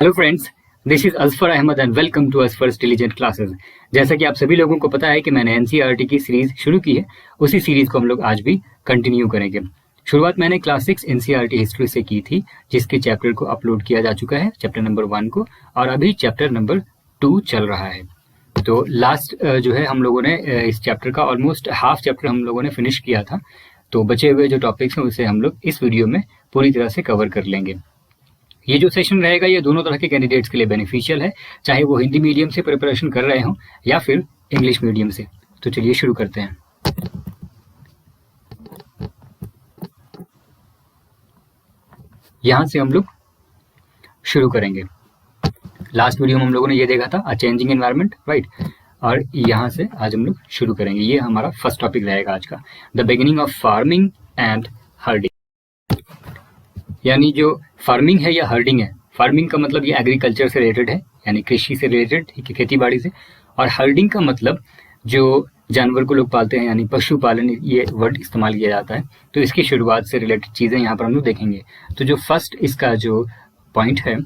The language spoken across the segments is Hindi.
Hello friends, this is Azfar Ahmad and welcome to Azfar's intelligent classes. जैसा कि आप सभी लोगों को पता है कि मैंने एनसीईआरटी की सीरीज शुरू की है, उसी सीरीज को हम लोग आज भी कंटिन्यू करेंगे। शुरुआत मैंने क्लास 6 एनसीईआरटी हिस्ट्री से की थी, जिसके चैप्टर को अपलोड किया जा चुका है, चैप्टर नंबर 1 को, और अभी चैप्टर नंबर 2 चल रहा है। तो लास्ट जो है हम लोगों ने इस चैप्टर का ऑलमोस्ट हाफ चैप्टर हम लोगों ने फिनिश किया था। तो बचे हुए जो टॉपिक्स हैं उसे हम लोग इस वीडियो में पूरी तरह से कवर कर लेंगे। ये जो सेशन रहेगा ये दोनों तरह के कैंडिडेट्स के लिए बेनिफिशियल है, चाहे वो हिंदी मीडियम से प्रिपरेशन कर रहे हों या फिर इंग्लिश मीडियम से। तो चलिए शुरू करते हैं। यहां से हम लोग शुरू करेंगे। लास्ट वीडियो में हम लोगों ने ये देखा था अ चेंजिंग एनवायरनमेंट, राइट। और यहाँ से आज हम लोग शुरू करेंगे। ये हमारा फर्स्ट टॉपिक रहेगा आज का, the beginning of farming and herding. यानी जो फार्मिंग है या हर्डिंग है, फार्मिंग का मतलब ये एग्रीकल्चर से रिलेटेड है, यानी कृषि से रिलेटेड, ठीक है, खेती बाड़ी से। और हर्डिंग का मतलब जो जानवर को लोग पालते हैं, यानी पशुपालन, ये वर्ड इस्तेमाल किया जाता है। तो इसकी शुरुआत से रिलेटेड चीज़ें यहाँ पर हम लोग देखेंगे। तो जो फर्स्ट इसका जो पॉइंट है,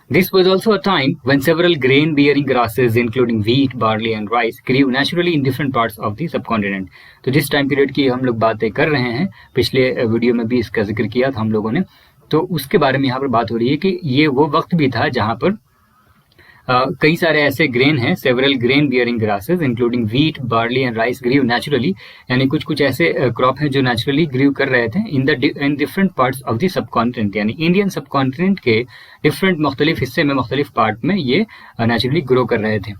This was also a time when several grain-bearing grasses, including wheat, barley, and rice, grew naturally in different parts of the subcontinent. तो जिस टाइम पीरियड की हम लोग बातें कर रहे हैं, पिछले वीडियो में भी इसका जिक्र किया था हम लोगों ने, तो उसके बारे में यहाँ पर बात हो रही है कि ये वो वक्त भी था जहाँ पर कई सारे ऐसे ग्रेन हैं, several grain bearing grasses including wheat, barley and rice grew naturally, यानी कुछ कुछ ऐसे क्रॉप हैं जो नेचुरली ग्रीव कर रहे थे इन different parts of the subcontinent, यानी इंडियन सबकॉन्टिनेंट के डिफरेंट मुख्तलिफ हिस्से में, मुख्तलिफ पार्ट में ये नेचुरली ग्रो कर रहे थे।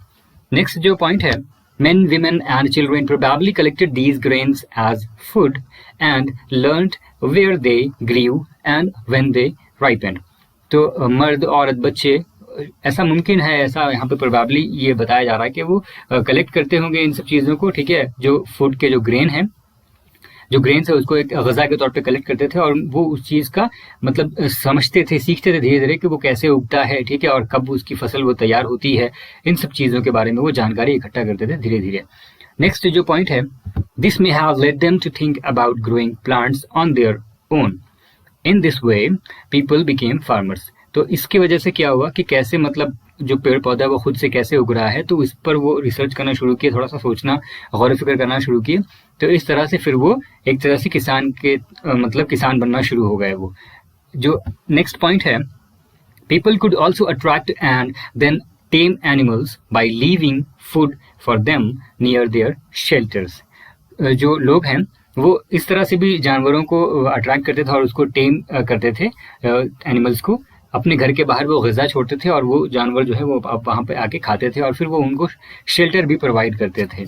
नेक्स्ट जो पॉइंट है, men, women and children probably collected these grains as food and learned where they grew and when they ripened. तो मर्द, औरत, बच्चे, ऐसा मुमकिन है, ऐसा यहाँ पे प्रोबेबली ये बताया जा रहा है कि वो कलेक्ट करते होंगे इन सब चीज़ों को, ठीक है, जो फूड के जो ग्रेन है, जो ग्रेन्स है उसको एक गज़ा के तौर पे कलेक्ट करते थे, और वो उस चीज़ का मतलब समझते थे, सीखते थे धीरे धीरे कि वो कैसे उगता है, ठीक है, और कब उसकी फसल वो तैयार होती है। इन सब चीज़ों के बारे में वो जानकारी इकट्ठा करते थे धीरे धीरे। नेक्स्ट जो पॉइंट है, this may have led them to think about growing plants on their own. In this way people became farmers. तो इसकी वजह से क्या हुआ कि कैसे मतलब जो पेड़ पौधा है वो खुद से कैसे उग रहा है, तो इस पर वो रिसर्च करना शुरू किए, थोड़ा सा सोचना, गौर फिक्र करना शुरू किए। तो इस तरह से फिर वो एक तरह से किसान के मतलब किसान बनना शुरू हो गए वो। जो नेक्स्ट पॉइंट है, people could also attract and then tame animals by leaving food for them near their shelters. जो लोग हैं वो इस तरह से भी जानवरों को अट्रैक्ट करते थे और उसको टेम करते थे, एनिमल्स को अपने घर के बाहर वो ग़िज़ा छोड़ते थे, और वो जानवर जो है वो वहाँ पे आके खाते थे, और फिर वो उनको शेल्टर भी प्रोवाइड करते थे।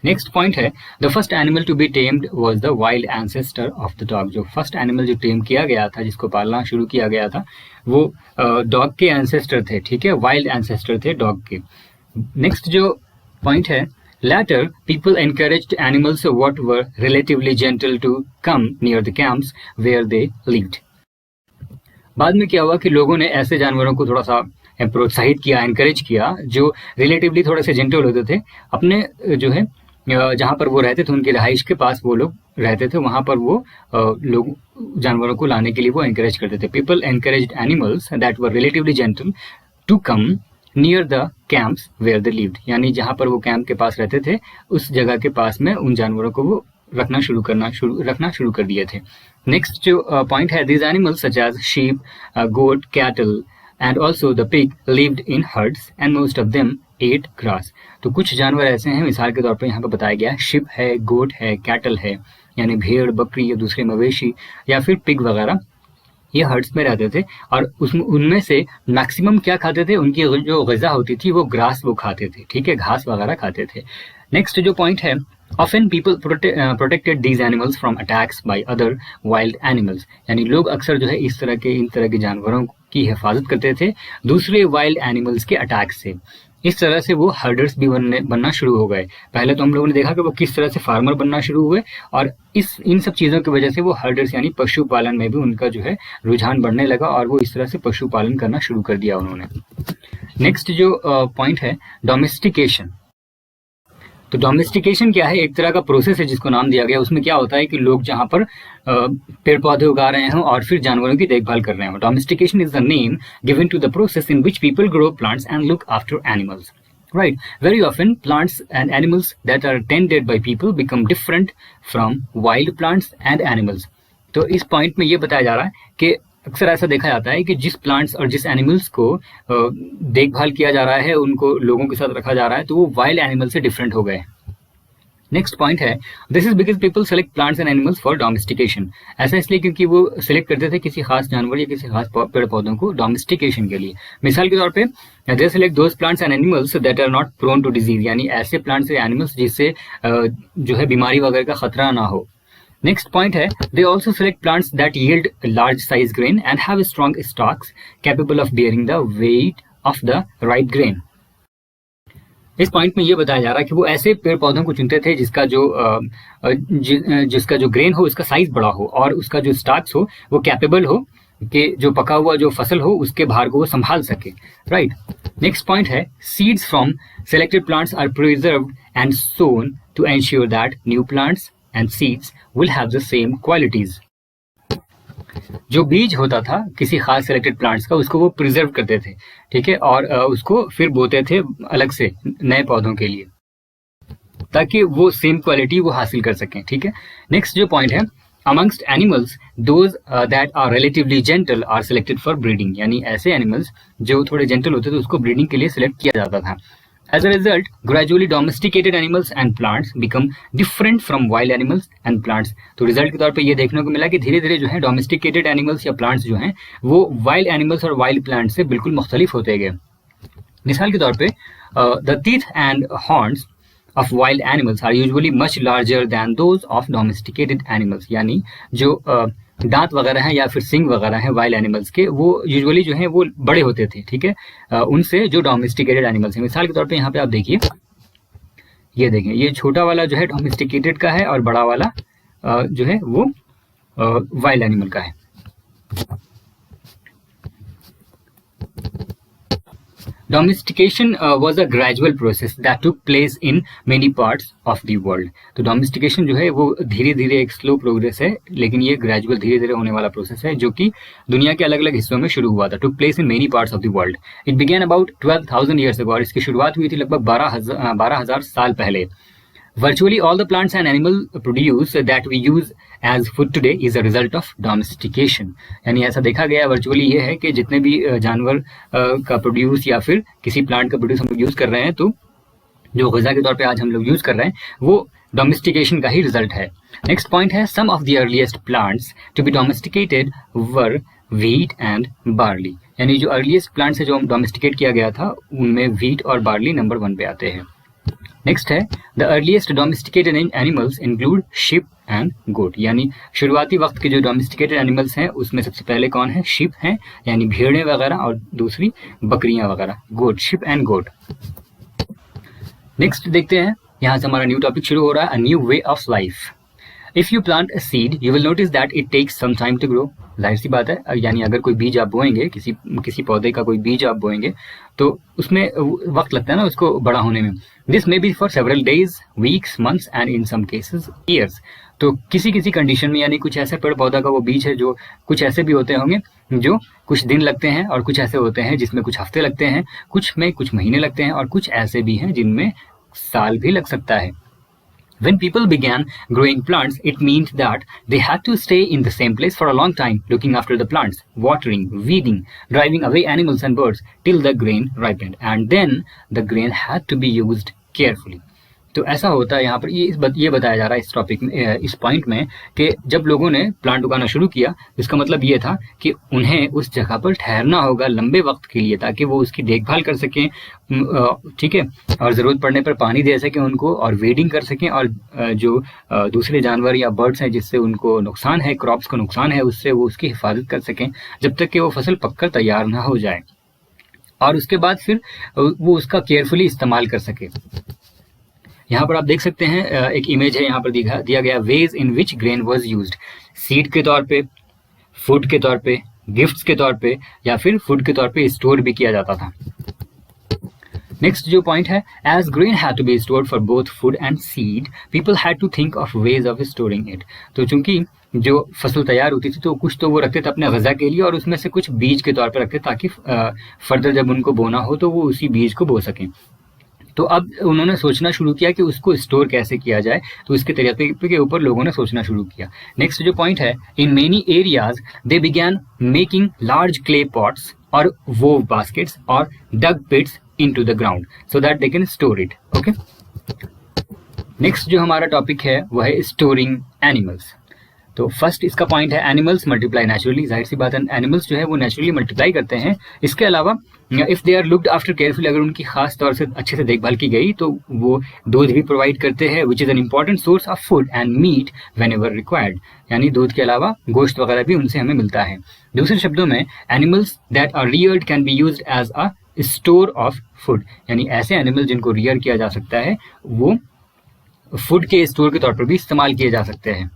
नेक्स्ट पॉइंट है, the first animal to be tamed was the wild ancestor of the dog. जो फर्स्ट एनिमल जो टेम किया गया था, जिसको पालना शुरू किया गया था, वो डॉग के एंसेस्टर थे, ठीक है, वाइल्ड एंसेस्टर थे डॉग के। नेक्स्ट जो पॉइंट है, later people encouraged animals what were relatively gentle to come near the camps where they lived. बाद में क्या हुआ कि लोगों ने ऐसे जानवरों को थोड़ा सा प्रोत्साहित किया, एनकरेज किया, जो रिलेटिवली थोड़े से जेंटल होते थे, अपने जो है जहाँ पर वो रहते थे, उनकी रहाइश के पास वो लोग रहते थे, वहाँ पर वो लोग जानवरों को लाने के लिए वो एनकरेज करते थे। People encouraged animals that were relatively gentle to come near the camps where they lived, यानी जहाँ पर वो कैंप के पास रहते थे, उस जगह के पास में उन जानवरों को वो रखना शुरू कर दिए थे। नेक्स्ट जो पॉइंट है, these animals such as sheep, goat, cattle and also the pig lived in herds and most of them ate grass. तो कुछ जानवर ऐसे हैं, मिसाल के तौर पर यहाँ पर बताया गया, शिप है, गोट है, कैटल है, यानी भेड़, बकरी या दूसरे मवेशी, या फिर पिग वगैरह, ये हर्ड्स में रहते थे, और उसमें उनमें से मैक्सिमम क्या खाते थे, उनकी जो ग़िज़ा होती थी वो ग्रास वो खाते थे, ठीक है, घास वगैरह खाते थे। नेक्स्ट जो पॉइंट है, often people protected these animals from attacks by other wild animals, यानी लोग अक्सर जो है इन तरह के जानवरों की हिफाजत करते थे दूसरे वाइल्ड एनिमल्स के अटैक से। इस तरह से वो हर्डर्स भी बनना शुरू हो गए। पहले तो हम लोगों ने देखा कि वो किस तरह से फार्मर बनना शुरू हुए, और इन सब चीज़ों की वजह से वो हर्डर्स यानी पशुपालन में भी उनका जो है रुझान बढ़ने लगा, और वो इस तरह से पशुपालन करना शुरू कर दिया उन्होंने। नेक्स्ट जो पॉइंट है, डोमेस्टिकेशन। तो डोमेस्टिकेशन क्या है? एक तरह का प्रोसेस है जिसको नाम दिया गया। उसमें क्या होता है कि लोग जहाँ पर पेड़ पौधे उगा रहे हों और फिर जानवरों की देखभाल कर रहे हों। Domestication is the name given to the process in which people grow plants and look after animals. Right. Very often, plants and animals that are tended by people become different from wild plants and animals. तो इस पॉइंट में ये बताया जा रहा है कि अक्सर ऐसा देखा जाता है कि जिस प्लांट्स और जिस एनिमल्स को देखभाल किया जा रहा है, उनको लोगों के साथ रखा जा रहा है, तो वो वाइल्ड एनिमल से डिफरेंट हो गए। नेक्स्ट पॉइंट है, this is because people select plants and animals for domestication. ऐसा इसलिए क्योंकि वो सिलेक्ट करते थे किसी खास जानवर या किसी खास पेड़ पौधों को डोमेस्टिकेशन के लिए। मिसाल के तौर पे they select those plants and animals that are not prone to disease, यानी ऐसे प्लांट्स या एनिमल्स जिससे जो है बीमारी वगैरह का खतरा ना हो। नेक्स्ट पॉइंट है, they also select plants that yield large size grain and have strong stocks capable of bearing the weight of the right grain. इस पॉइंट में ये बताया जा रहा है कि वो ऐसे पेड़ पौधों को चुनते थे जिसका जो ग्रेन हो उसका साइज बड़ा हो और उसका जो स्टाक्स हो वो कैपेबल हो कि जो पका हुआ जो फसल हो उसके भार को वो संभाल सके। राइट। नेक्स्ट पॉइंट है, seeds from selected plants are preserved and sown to ensure that new plants and seeds will have the same qualities. जो बीज होता था किसी खास सेलेक्टेड प्लांट्स का, उसको वो प्रिजर्व करते थे, ठीक है, और उसको फिर बोते थे अलग से नए पौधों के लिए ताकि वो सेम क्वालिटी वो हासिल कर सकें। ठीक है। नेक्स्ट जो पॉइंट है, amongst animals those that are relatively gentle are selected for breeding, यानी ऐसे एनिमल्स जो थोड़े जेंटल होते थे उसको ब्रीडिंग के लिए सिलेक्ट किया जाता था। As a result, gradually domesticated animals and plants become different from wild animals and plants. तो रिजल्ट के तौर पे ये देखने को मिला कि धीरे धीरे जो है डोमेस्टिकेटेड एनिमल्स या प्लांट्स जो हैं वो वाइल्ड एनिमल्स और वाइल्ड प्लांट्स से बिल्कुल मुख्तलिफ होते गए। मिसाल के तौर पे the teeth and horns of wild animals are usually much larger than those of domesticated animals, यानी जो दांत वगैरह हैं या फिर सिंग वगैरह हैं वाइल्ड एनिमल्स के, वो यूजुअली जो है वो बड़े होते थे, ठीक है, उनसे जो डोमेस्टिकेटेड एनिमल्स हैं। मिसाल के तौर पे यहाँ पे आप देखिए, ये देखें, ये छोटा वाला जो है डोमेस्टिकेटेड का है और बड़ा वाला जो है वो वाइल्ड एनिमल का है। Domestication was a gradual process that took place in many parts of the world. तो डोमेस्टिकेशन जो है वो धीरे धीरे एक स्लो प्रोग्रेस है, लेकिन ये ग्रेजुअल धीरे धीरे होने वाला प्रोसेस है जो कि दुनिया के अलग अलग हिस्सों में शुरू हुआ था। took place in many parts of the world. It began about 12,000 years ago और इसकी शुरुआत हुई थी लगभग 12,000 साल पहले। Virtually all the plants and animal produce that we use as food today is a result of domestication. यानी ऐसा देखा गया वर्चुअली ये है कि जितने भी जानवर का प्रोड्यूस या फिर किसी प्लांट का प्रोड्यूस हम लोग यूज कर रहे हैं, तो जो ग़िज़ा के तौर पे आज हम लोग यूज कर रहे हैं वो डोमेस्टिकेशन का ही रिजल्ट है। नेक्स्ट पॉइंट है, some of the earliest plants to be domesticated were wheat and barley, यानी जो अर्लीस्ट प्लांट्स है जो डोमेस्टिकेट किया गया था उनमें व्हीट और बार्ली नंबर 1 पे आते हैं। नेक्स्ट है, the earliest domesticated animals include sheep and goat, यानी शुरुआती वक्त के जो डोमेस्टिकेटेड एनिमल्स हैं उसमें सबसे पहले कौन है? शिप हैं, यानी भेड़ें वगैरह, और दूसरी बकरियां वगैरह, गोट, शिप एंड गोट। नेक्स्ट देखते हैं, यहाँ से हमारा न्यू टॉपिक शुरू हो रहा है, a new way of life. If you plant a seed you will notice that it takes some time to grow. जाहिर सी बात है, यानी अगर कोई बीज आप बोएंगे, किसी पौधे का कोई बीज आप बोएंगे तो उसमें वक्त लगता है ना उसको बड़ा होने में। This may be for several days, weeks, months and in some cases years. तो किसी किसी कंडीशन में, यानी कुछ ऐसे पेड़ पौधा का वो बीज है जो कुछ ऐसे भी होते होंगे जो कुछ दिन लगते हैं और कुछ ऐसे होते हैं जिसमें कुछ हफ्ते लगते हैं, कुछ में कुछ महीने लगते हैं और कुछ ऐसे भी हैं जिनमें साल भी लग सकता है। When people began growing plants, it meant that they had to stay in the same place for a long time, looking after the plants, watering, weeding, driving away animals and birds till the grain ripened, and then the grain had to be used carefully. तो ऐसा होता है यहाँ पर, ये बताया जा रहा है इस टॉपिक में, इस पॉइंट में, कि जब लोगों ने प्लांट उगाना शुरू किया इसका मतलब ये था कि उन्हें उस जगह पर ठहरना होगा लंबे वक्त के लिए ताकि वो उसकी देखभाल कर सकें, ठीक है, और ज़रूरत पड़ने पर पानी दे सकें उनको, और वेडिंग कर सकें, और जो दूसरे जानवर या बर्ड्स हैं जिससे उनको नुकसान है, क्रॉप्स को नुकसान है, उससे वो उसकी हिफाजत कर सकें जब तक कि वो फसल पककर तैयार ना हो जाए, और उसके बाद फिर वो उसका केयरफुली इस्तेमाल कर सके। यहाँ पर आप देख सकते हैं, एक इमेज है यहाँ पर दिया गया, ways in which grain was used, seed के तौर पे, फूड के तौर पे, गिफ्ट्स के तौर पे, या फिर फूड के तौर पे स्टोर भी किया जाता था। नेक्स्ट जो पॉइंट है, as grain had to be stored for both food and seed, people had to think of ways of storing it. तो चूंकि जो फसल तैयार होती थी तो कुछ तो वो रखते थे अपने गजा के लिए और उसमें से कुछ बीज के तौर पर रखते ताकि फर्दर जब उनको बोना हो तो वो उसी बीज को बो सकें। तो अब उन्होंने सोचना शुरू किया कि उसको स्टोर कैसे किया जाए, तो इसके तरीके के ऊपर लोगों ने सोचना शुरू किया। नेक्स्ट जो पॉइंट है, in many areas they began making large clay pots और वोव बास्केट्स और dug pits into the ground so that they can store it. Okay, next जो हमारा टॉपिक है वह है स्टोरिंग एनिमल्स। तो फर्स्ट इसका पॉइंट है, एनिमल्स मल्टीप्लाई नेचुरली। जाहिर सी बात है, एनिमल्स जो है वो नेचुरली मल्टीप्लाई करते हैं। इसके अलावा if they are looked after carefully, अगर उनकी खास तौर से अच्छे से देखभाल की गई तो वो दूध भी प्रोवाइड करते हैं, which is an important source of food and meat whenever required. यानी दूध के अलावा गोश्त वगैरह भी उनसे हमें मिलता है। दूसरे शब्दों में, animals that are reared can be used as a store of food. यानी ऐसे एनिमल जिनको रियर किया जा सकता है वो फूड के स्टोर के तौर पर भी इस्तेमाल किए जा सकते हैं।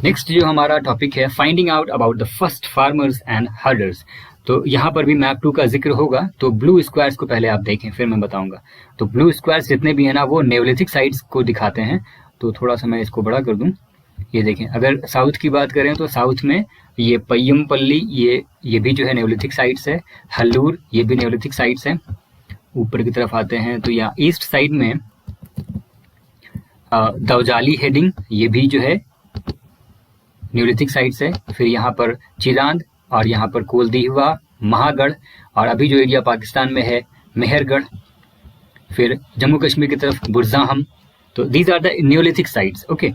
नेक्स्ट जो हमारा टॉपिक है, finding out about the first farmers and herders. तो यहाँ पर भी मैप 2 का जिक्र होगा। तो ब्लू स्क्वायर्स को पहले आप देखें, फिर मैं बताऊंगा। तो ब्लू स्क्वायर्स जितने भी हैं ना वो नेओलिथिक साइट्स को दिखाते हैं। तो थोड़ा सा मैं इसको बड़ा कर दूं। ये देखें, अगर साउथ की बात करें तो साउथ में ये पय्यमपल्ली ये भी जो है नेओलिथिक साइट्स है। हल्लूर ये भी नेओलिथिक साइट्स है। ऊपर की तरफ आते हैं तो यहाँ ईस्ट साइड में दौजाली हेडिंग ये भी जो है न्यूलिथिक साइट्स है। फिर यहाँ पर चिरांद और यहाँ पर कोलदीहवा, महागढ़, और अभी जो एरिया पाकिस्तान में है मेहरगढ़, फिर जम्मू कश्मीर की तरफ बुरज़ाहम। तो these are the neolithic sites. Okay,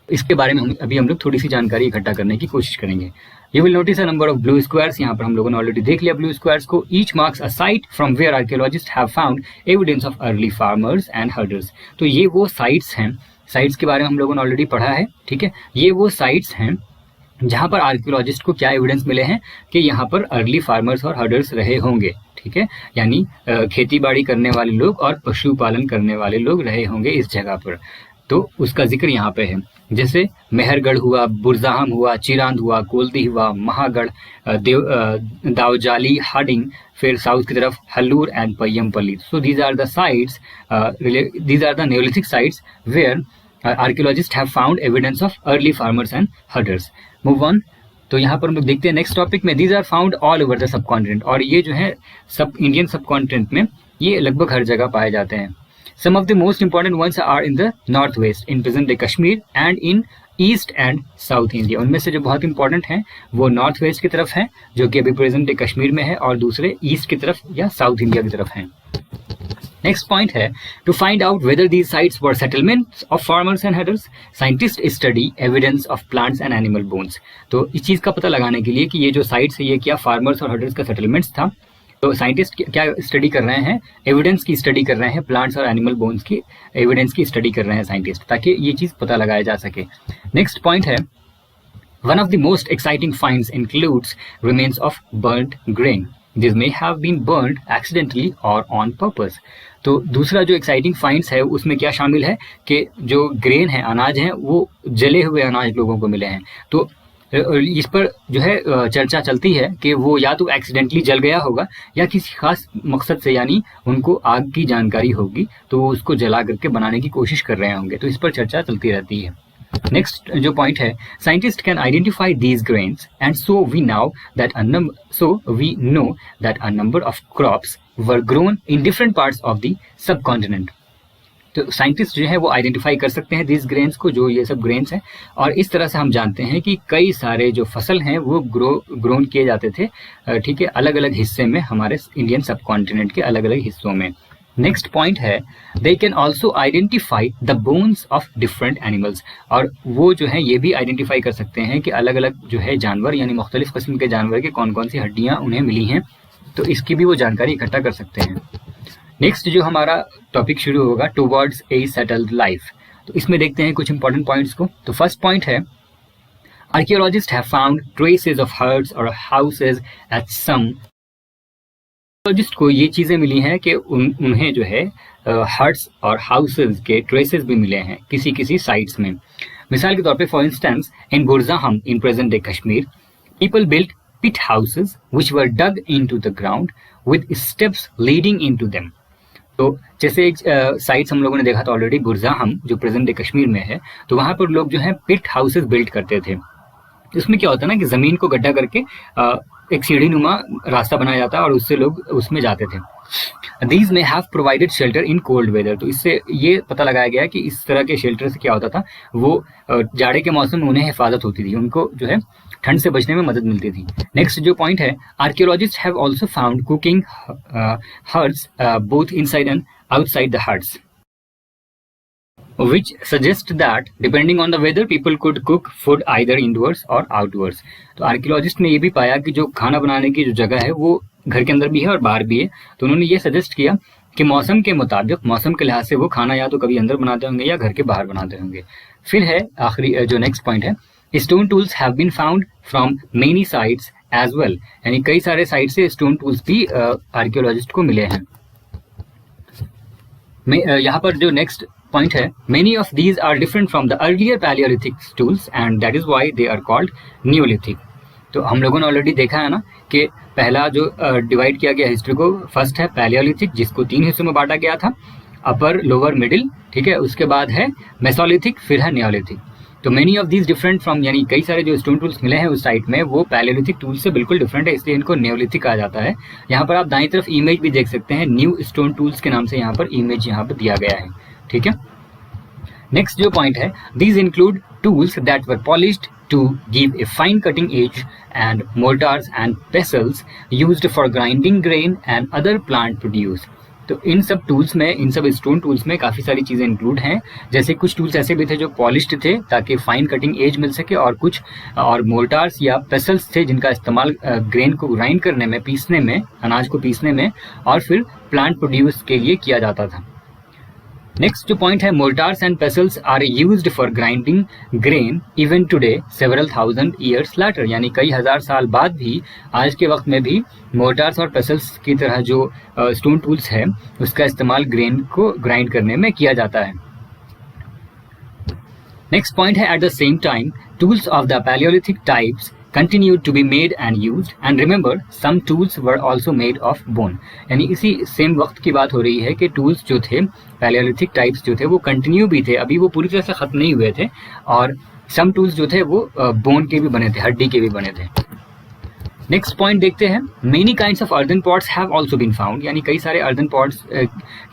इसके बारे में हम लोग थोड़ी सी जानकारी इकट्ठा करने की कोशिश करेंगे। You will notice a number of blue squares. यहाँ पर हम लोगों ने ऑलरेडी देख लिया ब्लू स्क्वायर्स को। Each marks a site from where archaeologist have found evidence of early farmers and herders. तो ये वो साइट्स हैं, साइट्स के बारे में हम लोगों ने ऑलरेडी पढ़ा है। ठीक है, ये वो साइट्स हैं जहाँ पर आर्कियोलॉजिस्ट को क्या एविडेंस मिले हैं कि यहाँ पर अर्ली फार्मर्स और हर्डर्स रहे होंगे। ठीक है, यानी खेती बाड़ी करने वाले लोग और पशुपालन करने वाले लोग रहे होंगे इस जगह पर। तो उसका जिक्र यहाँ पे है। जैसे मेहरगढ़ हुआ, बुरज़ाहम हुआ, चिरांद हुआ, कोलदी हुआ, महागढ़, दावजाली हार्डिंग, फिर साउथ की तरफ Hallur and Paiyampalli. So these are the sites, these are the neolithic sites where archaeologist have found evidence of early farmers and herders. Move on. तो यहाँ पर हम लोग देखते हैं नेक्स्ट टॉपिक में, these are found all over the subcontinent. और ये जो है सब इंडियन सब कॉन्टिनेंट में ये लगभग हर जगह पाए जाते हैं। Some of the most important ones are in the northwest, in present-day Kashmir, and in east and south India. उनमें से जो बहुत इंपॉर्टेंट हैं वो नॉर्थ वेस्ट की तरफ हैं, जो कि अभी प्रेजेंट डे कश्मीर में है, और दूसरे ईस्ट की तरफ या साउथ इंडिया की तरफ हैं। नेक्स्ट पॉइंट है, to find out whether these sites were settlements of farmers and herders, scientist study evidence of plants and animal bones. तो इस चीज़ का पता लगाने के लिए कि ये जो साइट्स है ये क्या फार्मर्स और हर्डर्स का सेटलमेंट्स था, तो साइंटिस्ट क्या स्टडी कर रहे हैं, एविडेंस की स्टडी कर रहे हैं, प्लांट्स और एनिमल बोन्स की एविडेंस की स्टडी कर रहे हैं साइंटिस्ट, ताकि ये चीज़ पता लगाया जा सके। नेक्स्ट पॉइंट है, one of the most exciting finds includes remains of burnt grain, this may have been burnt accidentally और ऑन पर्पस। तो दूसरा जो एक्साइटिंग फाइंड्स है उसमें क्या शामिल है कि जो ग्रेन है, अनाज है, वो जले हुए अनाज लोगों को मिले हैं। तो इस पर जो है चर्चा चलती है कि वो या तो एक्सीडेंटली जल गया होगा या किसी खास मकसद से, यानी उनको आग की जानकारी होगी तो वो उसको जला करके बनाने की कोशिश कर रहे होंगे। तो इस पर चर्चा चलती रहती है। नेक्स्ट जो पॉइंट है, scientist can identify these grains and so we know that a number of crops were grown in different parts of the subcontinent. तो साइंटिस्ट जो है वो आइडेंटिफाई कर सकते हैं दिस ग्रेन्स को, जो ये सब ग्रेन्स हैं, और इस तरह से हम जानते हैं कि कई सारे जो फसल हैं वो ग्रोन किए जाते थे, ठीक है, अलग अलग हिस्से में, हमारे इंडियन सब कॉन्टिनेंट के अलग अलग हिस्सों में। नेक्स्ट पॉइंट है, they can also identify the bones of different animals, और वो जो है ये भी आइडेंटिफाई कर सकते हैं कि अलग अलग जो है जानवर, यानी मुख्तलिफ किस्म के जानवर के कौन कौन सी हड्डियाँ उन्हें मिली हैं, तो इसकी भी वो जानकारी इकट्ठा कर सकते हैं। नेक्स्ट जो हमारा टॉपिक शुरू होगा, टुवर्ड्स ए सेटल्ड लाइफ। तो इसमें देखते हैं कुछ इंपॉर्टेंट पॉइंट्स को। तो फर्स्ट पॉइंट है, archaeologist have found traces of huts और हाउसेज एट सम। आर्कियोलॉजिस्ट को ये चीज़ें मिली हैं कि उन्हें जो है हर्ट्स और हाउसेज के ट्रेसेस भी मिले हैं किसी किसी साइट्स में। मिसाल के तौर पे, for instance in Burzahom in present day Kashmir, people built pit houses which were dug into the ground with steps leading into them. तो जैसे एक साइट्स हम लोगों ने देखा था ऑलरेडी, बुरज़ाहम जो प्रेजेंट डे कश्मीर में है, तो वहां पर लोग जो है पिट हाउसेस बिल्ड करते थे. इसमें क्या होता है ना कि जमीन को गड्ढा करके एक सीढ़ी नुमा रास्ता बनाया जाता है और उससे लोग उसमें जाते थे. These may have provided shelter in cold weather. तो इससे ये पता लगाया गया कि इस तरह के शेल्टर से क्या होता था, वो जाड़े के मौसम में उन्हें हिफाजत होती थी, उनको जो है ठंड से बचने में मदद मिलती थी. नेक्स्ट जो पॉइंट है, archaeologist have also found cooking huts both inside and outside the huts, which suggest that depending on the weather people could cook food either indoors or outdoors. तो आर्कियोलॉजिस्ट ने ये भी पाया कि जो खाना बनाने की जो जगह है वो घर के अंदर भी है और बाहर भी है. तो उन्होंने ये सजेस्ट किया कि मौसम के मुताबिक, मौसम के लिहाज से वो खाना या तो कभी अंदर बनाते होंगे या घर के बाहर बनाते होंगे. फिर है आखिरी जो नेक्स्ट पॉइंट है, stone tools have been found from many sites as well. यानी कई सारे साइट से स्टोन टूल्स भी आर्कियोलॉजिस्ट को मिले हैं. यहाँ पर जो नेक्स्ट पॉइंट है, many of these are different from the earlier palaeolithic tools and that is why they are called neolithic. तो हम लोगों ने ऑलरेडी देखा है ना कि पहला जो डिवाइड किया गया हिस्ट्री को, फर्स्ट है पैलियोलिथिक जिसको 3 हिस्सों में बांटा गया था, अपर, लोअर, मिडिल, ठीक है. उसके बाद है मेसोलिथिक, फिर है नियोलिथिक. तो many of these different from, यानी कई सारे जो स्टोन टूल्स मिले हैं उस साइट में वो पैलियोलिथिक टूल से बिल्कुल डिफरेंट है, इसलिए इनको नियोलिथिक कहा जाता है. यहाँ पर आप दाईं तरफ इमेज भी देख सकते हैं, न्यू स्टोन टूल्स के नाम से यहाँ पर इमेज यहाँ पर दिया गया है, ठीक है. नेक्स्ट जो पॉइंट है, these include tools that were polished to give a fine cutting edge and mortars and pestles used for grinding grain and other plant produce. तो इन सब टूल्स में, इन सब स्टोन टूल्स में काफ़ी सारी चीज़ें इंक्लूड हैं. जैसे कुछ टूल्स ऐसे भी थे जो पॉलिश्ड थे ताकि फाइन कटिंग एज मिल सके, और कुछ और मोर्टार्स या पेसल्स थे जिनका इस्तेमाल ग्रेन को ग्राइंड करने में, पीसने में, अनाज को पीसने में, और फिर प्लांट प्रोड्यूस के लिए किया जाता था. नेक्स्ट जो पॉइंट है, mortars and pestles are used for grinding grain even today several thousand years later. यानी कई हजार साल बाद भी, आज के वक्त में भी मोर्टार्स और पेसल्स की तरह जो स्टोन टूल्स है उसका इस्तेमाल ग्रेन को ग्राइंड करने में किया जाता है. नेक्स्ट पॉइंट है, at the same time tools of the Palaeolithic types continued to be made and used, and remember some tools were also made of bone. यानी इसी सेम वक्त की बात हो रही है कि टूल्स जो थे, पैलियोलिथिक टाइप्स जो थे, वो कंटिन्यू भी थे, अभी वो पूरी तरह से खत्म नहीं हुए थे, और सम टूल्स जो थे वो बोन के भी बने थे, हड्डी के भी बने थे. नेक्स्ट पॉइंट देखते हैं, many kinds of earthen pots have also been found. यानी कई सारे अर्दन पॉट्स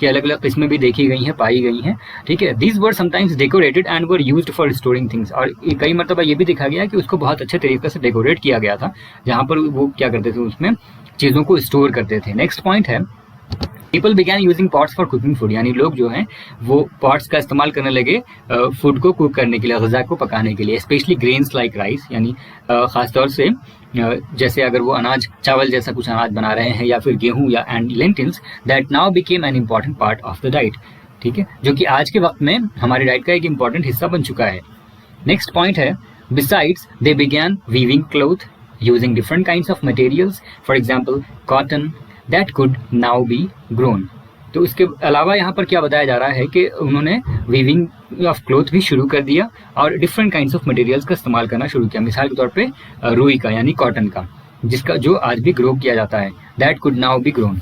की अलग अलग किस्में भी देखी गई हैं, पाई गई हैं, ठीक है. These were sometimes decorated and were used for storing things. और कई मरतबा ये भी देखा गया कि उसको बहुत अच्छे तरीके से डेकोरेट किया गया था, जहाँ पर वो क्या करते थे, उसमें चीज़ों को स्टोर करते थे. नेक्स्ट पॉइंट है, people began using pots for cooking food. यानी लोग जो हैं वो पॉट्स का इस्तेमाल करने लगे फूड को कुक करने के लिए, ग़िज़ा को पकाने के लिए, स्पेशली ग्रेन्स लाइक राइस. यानी ख़ासतौर से जैसे अगर वो अनाज, चावल जैसा कुछ अनाज बना रहे हैं, या फिर गेहूं या and lentils, that now became an important part of the diet, ठीक है, जो कि आज के वक्त में हमारी डाइट का एक इम्पॉर्टेंट हिस्सा बन चुका है. नेक्स्ट पॉइंट है, besides they began weaving cloth using different kinds of materials, for example cotton, that could now be grown. तो इसके अलावा यहाँ पर क्या बताया जा रहा है कि उन्होंने वीविंग ऑफ क्लोथ भी शुरू कर दिया और डिफरेंट काइंड्स ऑफ मटेरियल्स का इस्तेमाल करना शुरू किया. मिसाल के तौर पे रुई का, यानी कॉटन का, जिसका जो आज भी ग्रो किया जाता है, that could now be grown.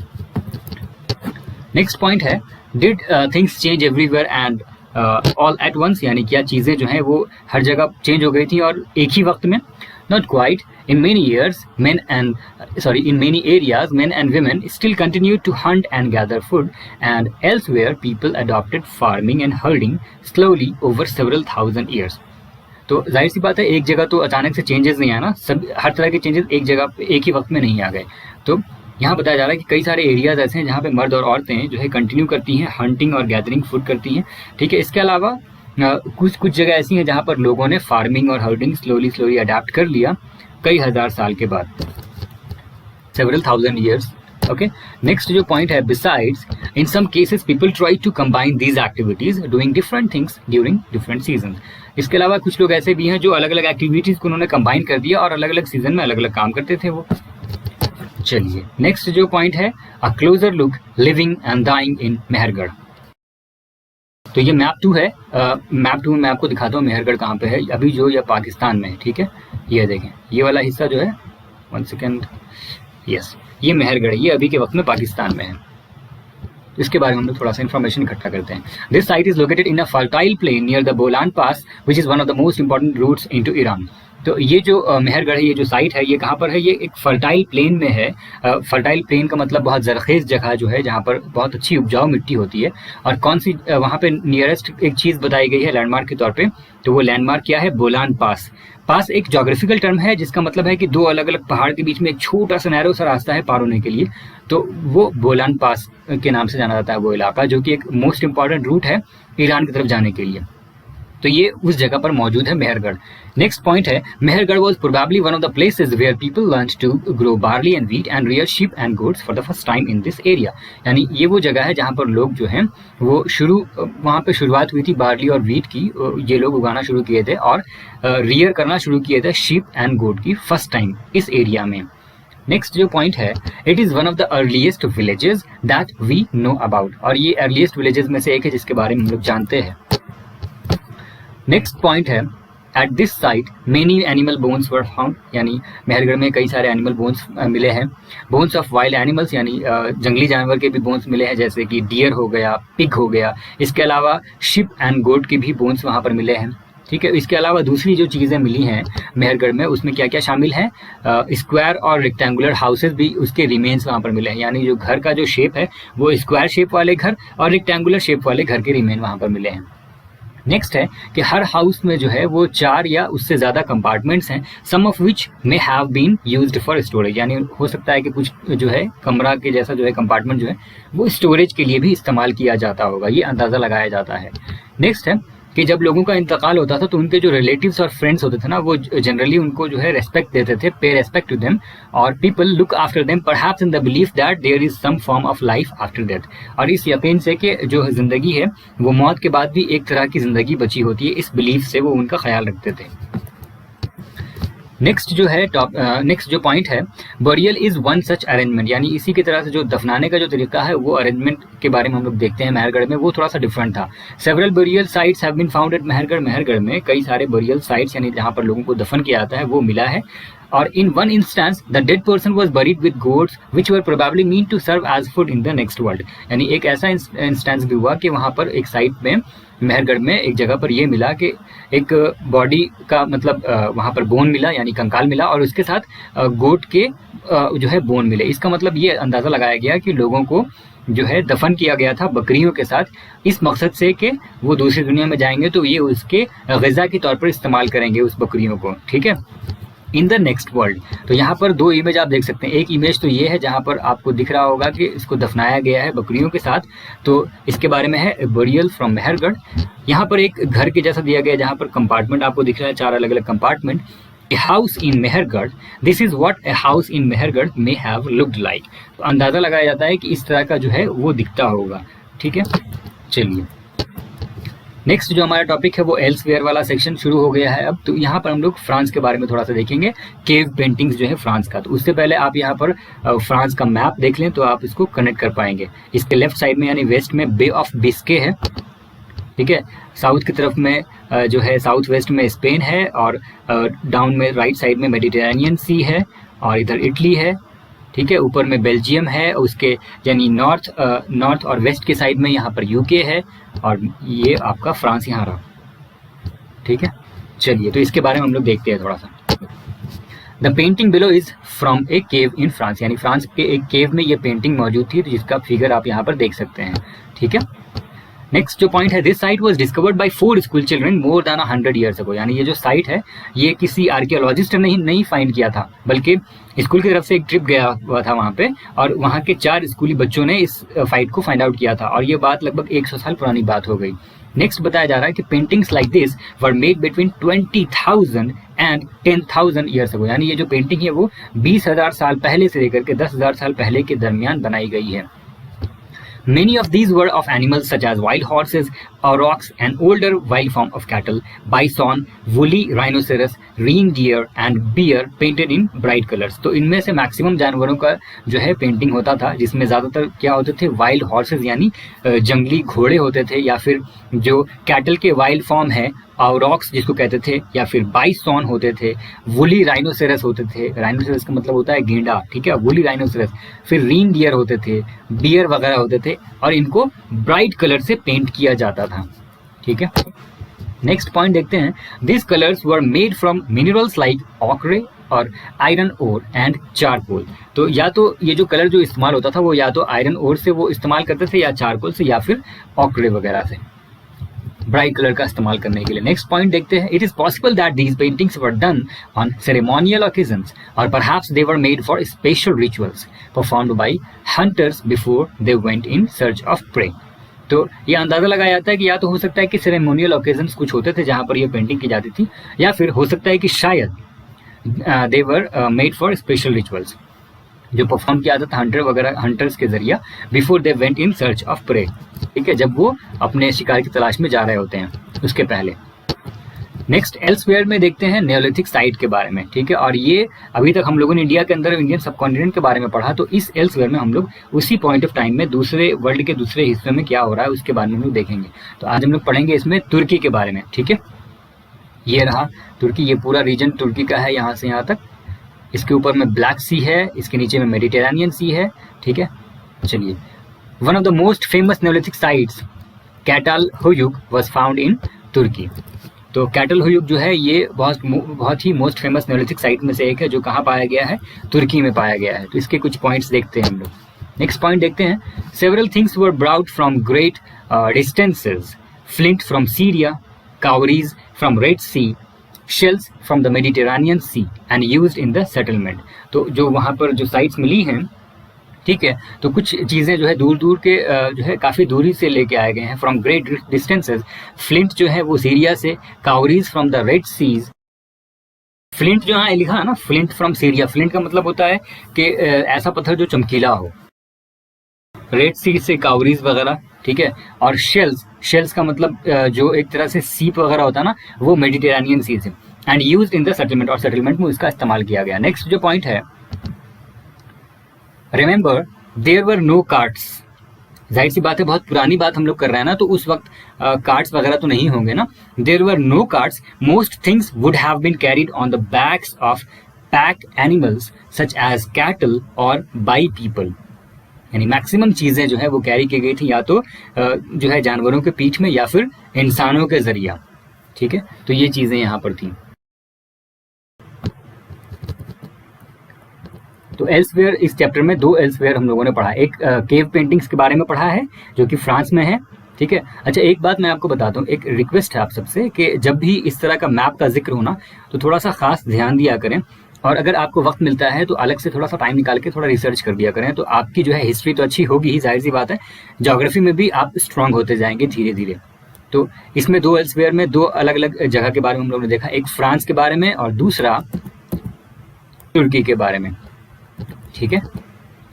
Next point है, did things change everywhere and all at once. यानी क्या चीज़ें जो हैं वो हर जगह चेंज हो गई थी और एक ही वक्त में? Not quite. In many areas, men and women still continued to hunt and gather food, and elsewhere people adopted farming and herding slowly over several thousand years. तो जाहिर सी बात है, एक जगह तो अचानक से चेंजेस नहीं आया ना, सब हर तरह के चेंजेस एक जगह एक ही वक्त में नहीं आ गए. तो यहाँ बताया जा रहा है कि कई सारे एरियाज ऐसे हैं जहाँ पे मर्द और औरतें जो है कंटिन्यू करती हैं, हंटिंग और गैदरिंग फूड करती हैं, ठीक है. इसके अलावा कुछ जगह ऐसी हैं जहाँ पर लोगों ने फार्मिंग और हर्डिंग स्लोली अडेप्ट कर लिया कई हजार साल के बाद, several thousand years. Okay. Next जो पॉइंट है, besides in some cases people try to combine these activities doing different things during different season. इसके अलावा कुछ लोग ऐसे भी हैं जो अलग अलग एक्टिविटीज को उन्होंने कंबाइन कर दिया और अलग अलग सीजन में अलग अलग काम करते थे वो. चलिए नेक्स्ट जो पॉइंट है, a closer look living and dying in Mehrgarh. तो ये मैप 2 है. मैप 2 में मैं आपको दिखाता हूँ मेहरगढ़ कहाँ पे है, अभी जो ये पाकिस्तान में है, ठीक है. ये देखें, ये वाला हिस्सा जो है 1 सेकेंड, यस, ये मेहरगढ़ है, ये अभी के वक्त में पाकिस्तान में है। इसके बारे में हम लोग थोड़ा सा इन्फॉर्मेशन इकट्ठा करते हैं। This site is located in a fertile plain near the Bolan pass which is one of the most important routes into Iran. तो ये जो मेहरगढ़ है, ये जो साइट है, ये कहाँ पर है? ये एक फर्टाइल प्लेन में है। फर्टाइल प्लेन का मतलब बहुत जरखेज जगह जो है, जहाँ पर बहुत अच्छी उपजाऊ मिट्टी होती है। और कौन सी वहाँ पे नियरेस्ट एक चीज़ बताई गई है लैंडमार्क के तौर पे, तो वो लैंडमार्क क्या है? बोलान पास। पास एक जोग्राफिकल टर्म है जिसका मतलब है कि दो अलग अलग पहाड़ के बीच में एक छोटा सा नैरो सा रास्ता है पार होने के लिए, तो वो बोलान पास के नाम से जाना जाता है वो इलाका, जो कि एक मोस्ट इंपॉर्टेंट रूट है ईरान की तरफ जाने के लिए। तो ये उस जगह पर मौजूद है मेहरगढ़। नेक्स्ट पॉइंट है, Mehrgarh was probably one of the places where people learned to grow barley and wheat and rear sheep and goats for the first time in this area. यानी ये वो जगह है जहाँ पर लोग जो हैं वो वहाँ पे शुरुआत हुई थी बार्ली और व्हीट की, ये लोग उगाना शुरू किए थे और रियर करना शुरू किए थे शीप एंड गोट की फर्स्ट टाइम इस एरिया में। नेक्स्ट जो पॉइंट है, it is one of the earliest villages that we know about, और ये अर्लीस्ट विलेजेस में से एक है जिसके बारे में हम लोग जानते हैं। नेक्स्ट पॉइंट है, at this site many animal bones were found, यानी मेहरगढ़ में कई सारे एनिमल बोन्स मिले हैं। बोन्स ऑफ वाइल्ड एनिमल्स, यानी जंगली जानवर के भी बोन्स मिले हैं, जैसे कि डियर हो गया, पिग हो गया। इसके अलावा शिप एंड गोट के भी बोन्स वहाँ पर मिले हैं। ठीक है, इसके अलावा दूसरी जो चीज़ें मिली हैं मेहरगढ़ में, उसमें क्या क्या शामिल है? स्क्वायर और रेक्टेंगुलर हाउसेज भी उसके रिमेन्स वहाँ पर मिले हैं, यानी जो घर का जो शेप है वो स्क्वायर शेप वाले घर और रेक्टेंगुलर शेप वाले घर के रिमेन वहाँ पर मिले हैं। नेक्स्ट है कि हर हाउस में जो है वो 4 या उससे ज़्यादा कंपार्टमेंट्स हैं, some of which may have been used for storage, यानी हो सकता है कि कुछ जो है कमरा के जैसा जो है कंपार्टमेंट जो है वो स्टोरेज के लिए भी इस्तेमाल किया जाता होगा, ये अंदाज़ा लगाया जाता है। नेक्स्ट है कि जब लोगों का इंतकाल होता था तो उनके जो रिलेटिव्स और फ्रेंड्स होते थे ना, वो जनरली उनको जो है रेस्पेक्ट देते थे, पे रेस्पेक्ट टू देम, और people look after them perhaps in the belief that there is some form of life after death, और इस यकीन से कि जो जिंदगी है वो मौत के बाद भी एक तरह की जिंदगी बची होती है, इस बिलीफ से वो उनका ख्याल रखते थे। नेक्स्ट जो पॉइंट है, burial is one such arrangement, यानी इसी की तरह से जो दफनाने का जो तरीका है वो अरेंजमेंट के बारे में हम लोग देखते हैं मेहरगढ़ में, वो थोड़ा सा डिफरेंट था। Several burial sites have been found at Mehrgarh, Mehrgarh में कई सारे बरियल साइट्स यानी जहाँ पर लोगों को दफन किया जाता है वो मिला है। और in one instance the dead person was buried with goats which were probably meant to serve as food in the next world, यानी एक ऐसा इंस्टेंस भी हुआ कि वहाँ पर एक साइट में मेहरगढ़ में एक जगह पर ये मिला कि एक बॉडी का मतलब वहाँ पर बोन मिला, यानी कंकाल मिला, और उसके साथ गोट के जो है बोन मिले। इसका मतलब ये अंदाज़ा लगाया गया कि लोगों को जो है दफन किया गया था बकरियों के साथ, इस मकसद से कि वो दूसरी दुनिया में जाएंगे तो ये उसके ग़िज़ा के तौर पर इस्तेमाल करेंगे उस बकरियों को। ठीक है, इन द नेक्स्ट वर्ल्ड। तो यहाँ पर 2 इमेज आप देख सकते हैं। एक इमेज तो ये है जहाँ पर आपको दिख रहा होगा कि इसको दफनाया गया है बकरियों के साथ, तो इसके बारे में है बरियल फ्रॉम मेहरगढ़। यहाँ पर एक घर के जैसा दिया गया है जहाँ पर कंपार्टमेंट आपको दिख रहा है, 4 अलग अलग compartment. A house in Mehrgarh, this is what a house in Mehrgarh may have looked like. तो अंदाज़ा लगाया जाता है कि इस तरह का जो है वो दिखता होगा। ठीक है, चलिए नेक्स्ट जो हमारा टॉपिक है वो एल्सवेयर वाला सेक्शन शुरू हो गया है अब। तो यहाँ पर हम लोग फ्रांस के बारे में थोड़ा सा देखेंगे, केव पेंटिंग्स जो है फ्रांस का। तो उससे पहले आप यहाँ पर फ्रांस का मैप देख लें तो आप इसको कनेक्ट कर पाएंगे। इसके लेफ्ट साइड में यानी वेस्ट में बे ऑफ बिस्के है, ठीक है, साउथ की तरफ में जो है साउथ वेस्ट में स्पेन है, और डाउन में राइट साइड में मेडिटेरेनियन सी है, और इधर इटली है। ठीक है, ऊपर में बेल्जियम है, उसके यानी नॉर्थ और वेस्ट के साइड में यहाँ पर यूके है, और ये आपका फ्रांस यहाँ रहा। ठीक है, चलिए तो इसके बारे में हम लोग देखते हैं थोड़ा सा। The painting below is from A cave in France, यानी फ्रांस के एक केव में ये पेंटिंग मौजूद थी, तो जिसका फिगर आप यहाँ पर देख सकते हैं। ठीक है, नेक्स्ट जो पॉइंट है, this site was discovered by 4 school children more than 100 years ago, यानी ये जो साइट है ये किसी आर्कियोलॉजिस्ट ने नहीं फाइंड किया था, बल्कि स्कूल की तरफ से एक ट्रिप गया हुआ था वहाँ पे, और वहाँ के 4 स्कूली बच्चों ने इस फाइट को फाइंड आउट किया था, और ये बात लगभग 100 साल पुरानी बात हो गई। नेक्स्ट बताया जा रहा है कि paintings like this were made between 20,000 and 10,000 years ago, यानी ये जो पेंटिंग है वो 20,000 साल पहले से लेकर के 10,000 साल पहले के दरमियान बनाई गई है। Many of these were of animals such as wild horses, aurochs, an older wild form of cattle, bison, woolly rhinoceros, reindeer and bear painted in bright colors। तो इनमें से मैक्सिमम जानवरों का जो है पेंटिंग होता था, जिसमें ज़्यादातर क्या होते थे, वाइल्ड हॉर्सेस यानी जंगली घोड़े होते थे, या फिर जो कैटल के वाइल्ड फॉर्म है औरॉक्स जिसको कहते थे, या फिर बाइसॉन होते थे, वुली राइनोसेरस होते थे, राइनोसेरस का मतलब होता है गेंडा, ठीक है, वुली राइनोसेरस, फिर रीनडियर होते थे, बियर वगैरह होते थे, और इनको ब्राइट कलर से पेंट किया जाता था, ठीक है। नेक्स्ट पॉइंट देखते हैं, this colours were made from minerals like ochre और आयरन ओर एंड चारकोल। तो या तो ये जो कलर जो इस्तेमाल होता था वो या तो आयरन ओर से वो इस्तेमाल करते थे, या चारकोल से, या फिर ऑकरे वगैरह से ब्राइट कलर का इस्तेमाल करने के लिए। नेक्स्ट पॉइंट देखते हैं, it is possible that these paintings were done on ceremonial occasions और perhaps they were made for special rituals performed by hunters before they went in search of prey. तो ये अंदाजा लगाया जाता है कि या तो हो सकता है कि सेरेमोनियल ओकेजन्स कुछ होते थे जहां पर ये पेंटिंग की जाती थी, या फिर हो सकता है कि शायद they were made for special rituals, जो परफॉर्म किया जाता था हंटर वगैरह, हंटर्स के जरिए, before they went in search of prey, ठीक है, जब वो अपने शिकार की तलाश में जा रहे होते हैं, उसके पहले। नेक्स्ट एल्सवेयर में देखते हैं नियोलिथिक साइट के बारे में, ठीक है, और ये अभी तक हम लोगों ने इंडिया के अंदर इंडियन सबकॉन्टिनेंट के बारे में पढ़ा, तो इस एल्सवेयर में हम लोग उसी पॉइंट ऑफ टाइम में दूसरे वर्ल्ड के दूसरे हिस्से में क्या हो रहा है उसके बारे में हम लोग देखेंगे। तो आज हम लोग पढ़ेंगे इसमें तुर्की के बारे में, ठीक है। ये रहा तुर्की, ये पूरा रीजन तुर्की का है यहाँ से यहाँ तक, इसके ऊपर में ब्लैक सी है, इसके नीचे में मेडिटेरेनियन सी है, ठीक है। चलिए, one of the most famous neolithic sites Catalhoyuk was found in Turkey. तो कैटलहुयुग जो है ये बहुत ही मोस्ट फेमस नियोलिथिक साइट में से एक है, जो कहाँ पाया गया है, तुर्की में पाया गया है। तो इसके कुछ पॉइंट्स देखते हैं हम लोग। नेक्स्ट पॉइंट देखते हैं, several things were brought from great distances, flint from Syria, cowries from Red Sea, shells from the Mediterranean Sea and used in the settlement. तो जो वहाँ पर जो साइट्स मिली हैं, ठीक है, तो कुछ चीज़ें जो है दूर दूर के जो है काफ़ी दूरी से लेके आए गए हैं, फ्रॉम ग्रेट डिस्टेंसेस। फ्लिंट जो है वो सीरिया से, cowries from the Red seas. Flint जो यहाँ लिखा है ना, फ्लिंट फ्रॉम सीरिया, फ्लिंट का मतलब होता है कि ऐसा पत्थर जो चमकीला हो। रेड सी से कावरीज वगैरह, ठीक है, और शेल्स का मतलब जो एक तरह से सीप वगैरह होता है ना, वो मेडिटेरेनियन सी से, and used in the settlement, और सेटलमेंट में इसका इस्तेमाल किया गया। नेक्स्ट जो पॉइंट है, remember there were no carts. जाहिर सी बात है, बहुत पुरानी बात हम लोग कर रहे हैं ना, तो उस वक्त कार्ट्स वगैरह तो नहीं होंगे ना। There were no carts, most things would have been carried on the backs of pack animals such as cattle और बाई पीपल। यानी मैक्सिमम चीजें जो है वो कैरी की गई थी या तो जो है जानवरों के पीठ में, या फिर इंसानों के जरिया, ठीक है। तो ये चीजें यहाँ पर थी। तो एल्सवेयर, इस चैप्टर में दो एल्सवेयर हम लोगों ने पढ़ा। एक केव पेंटिंग्स के बारे में पढ़ा है जो कि फ्रांस में है, ठीक है। अच्छा, एक बात मैं आपको बताता हूँ, एक रिक्वेस्ट है आप सबसे कि जब भी इस तरह का मैप का जिक्र हो ना, तो थोड़ा सा खास ध्यान दिया करें, और अगर आपको वक्त मिलता है तो अलग से थोड़ा सा टाइम निकाल के थोड़ा रिसर्च कर दिया करें। तो आपकी जो है हिस्ट्री तो अच्छी होगी ही, जाहिर सी बात है, ज्योग्राफी में भी आप स्ट्रांग होते जाएंगे धीरे धीरे। तो इसमें दो एल्सवेयर में दो अलग अलग जगह के बारे में हम लोगों ने देखा, एक फ्रांस के बारे में और दूसरा तुर्की के बारे में, ठीक है।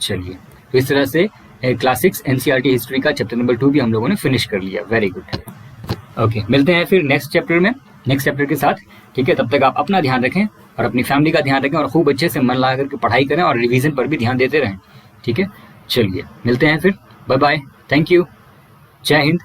चलिए, तो इस तरह से क्लास 6 एनसीईआरटी हिस्ट्री का चैप्टर नंबर 2 भी हम लोगों ने फिनिश कर लिया। Very good. ओके, मिलते हैं फिर नेक्स्ट चैप्टर में, नेक्स्ट चैप्टर के साथ, ठीक है। तब तक आप अपना ध्यान रखें और अपनी फैमिली का ध्यान रखें, और खूब अच्छे से मन लगा करके पढ़ाई करें, और रिवीजन पर भी ध्यान देते रहें, ठीक है। चलिए, मिलते हैं फिर, बाय बाय, थैंक यू, जय हिंद।